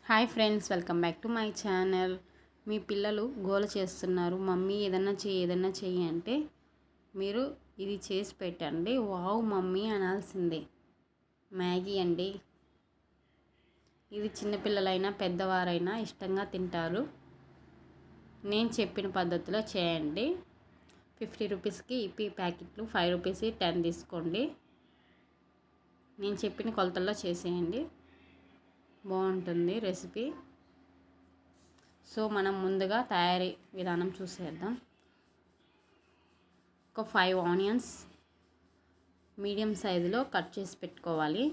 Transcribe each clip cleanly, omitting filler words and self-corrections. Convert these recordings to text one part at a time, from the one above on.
Hi friends, welcome back to my channel. మీ పిల్లలు గోల చేస్తున్నారు, మమ్మీ ఏదన్నా చెయ్యి అంటే మీరు ఇది చేసి పెట్టండి. Wow mummy అనాల్సిందే. మ్యాగీ అండి. ఇది చిన్నపిల్లలైనా పెద్దవారైనా ఇష్టంగా తింటారు. నేను చెప్పిన పద్ధతిలో చేయండి. 50 రూపీస్కి ఇప్పి ప్యాకెట్లు, 5 రూపీస్కి 10 తీసుకోండి. నేను చెప్పిన కొలతల్లో చేసేయండి, బాగుంటుంది రెసిపీ. సో మనం ముందుగా తయారీ విధానం చూసేద్దాం. ఒక 5 ఆనియన్స్ మీడియం సైజులో కట్ చేసి పెట్టుకోవాలి.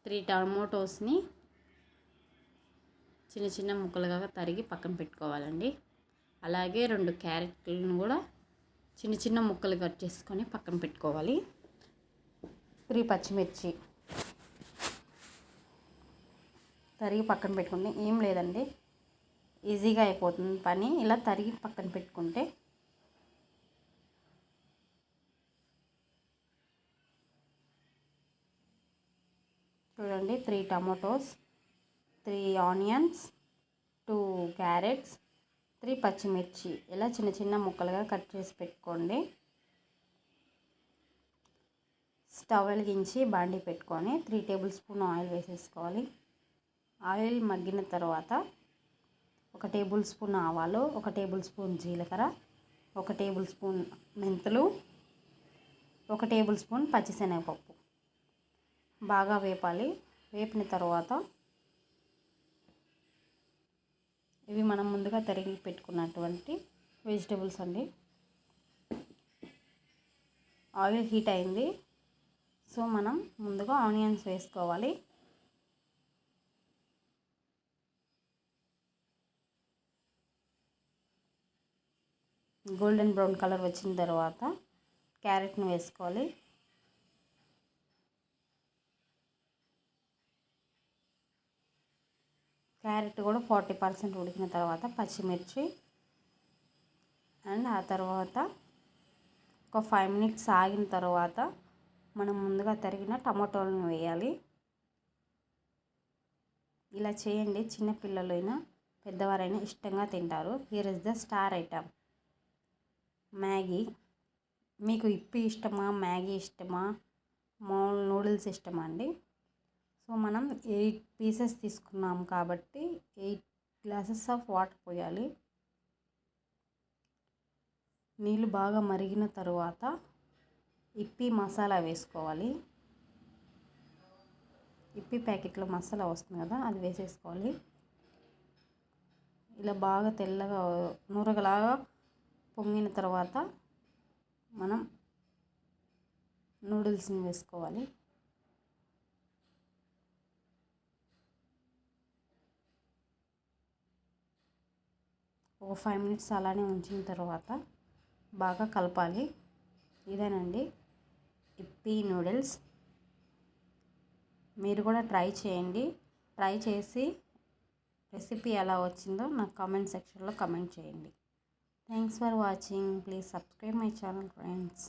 3 టమాటోస్ని చిన్న చిన్న ముక్కలుగా తరిగి పక్కన పెట్టుకోవాలండి. అలాగే 2 క్యారెట్లను కూడా చిన్న చిన్న ముక్కలు కట్ చేసుకొని పక్కన పెట్టుకోవాలి. 3 పచ్చిమిర్చి తరిగి పక్కన పెట్టుకుంటే ఏం లేదండి, ఈజీగా అయిపోతుంది పని. ఇలా తరిగి పక్కన పెట్టుకుంటే చూడండి, 3 టమాటోస్, 3 ఆనియన్స్, 2 క్యారెట్స్, 3 పచ్చిమిర్చి ఇలా చిన్న చిన్న ముక్కలుగా కట్ చేసి పెట్టుకోండి. స్టవ్ వెలిగించి బాండీ పెట్టుకొని 3 టేబుల్ స్పూన్ ఆయిల్ వేసేసుకోవాలి. ఆయిల్ మగ్గిన తర్వాత 1 టేబుల్ స్పూన్ ఆవాలు, 1 టేబుల్ స్పూన్ జీలకర్ర, 1 టేబుల్ స్పూన్ మెంతులు, 1 టేబుల్ స్పూన్ పచ్చిశనగపప్పు బాగా వేపాలి. వేపిన తర్వాత ఇవి మనం ముందుగా తరిగి పెట్టుకున్నటువంటి వెజిటేబుల్స్ అండి. ఆయిల్ హీట్ అయింది, సో మనం ముందుగా ఆనియన్స్ వేసుకోవాలి. గోల్డెన్ బ్రౌన్ కలర్ వచ్చిన తర్వాత క్యారెట్ని వేసుకోవాలి. క్యారెట్ కూడా 40% ఉడికిన తర్వాత పచ్చిమిర్చి అండ్ ఆ తర్వాత ఒక 5 మినిట్స్ ఆగిన తర్వాత మనం ముందుగా తరిగిన టమాటోలను వేయాలి. ఇలా చేయండి, చిన్నపిల్లలైనా పెద్దవారైనా ఇష్టంగా తింటారు. Here is the star item, Maggi. మీకు ఇప్పి ఇష్టమా, మ్యాగీ ఇష్టమా, మామూలు నూడిల్స్ ఇష్టమా అండి? సో మనం 8 పీసెస్ తీసుకున్నాం కాబట్టి 8 గ్లాసెస్ ఆఫ్ వాటర్ పోయాలి. నీళ్ళు బాగా మరిగిన తర్వాత ఇప్పి మసాలా వేసుకోవాలి. ఇప్పి ప్యాకెట్లో మసాలా వస్తుంది కదా, అది వేసేసుకోవాలి. ఇలా బాగా తెల్లగా నూరగలాగా పొంగిన తర్వాత మనం నూడిల్స్ని వేసుకోవాలి. ఒక 5 మినిట్స్ అలానే ఉంచిన తర్వాత బాగా కలపాలి. ఇదేనండి ఇప్పి నూడిల్స్. మీరు కూడా ట్రై చేయండి. ట్రై చేసి రెసిపీ ఎలా వచ్చిందో నాకు కామెంట్ సెక్షన్లో కామెంట్ చేయండి. Thanks for watching. Please subscribe my channel friends.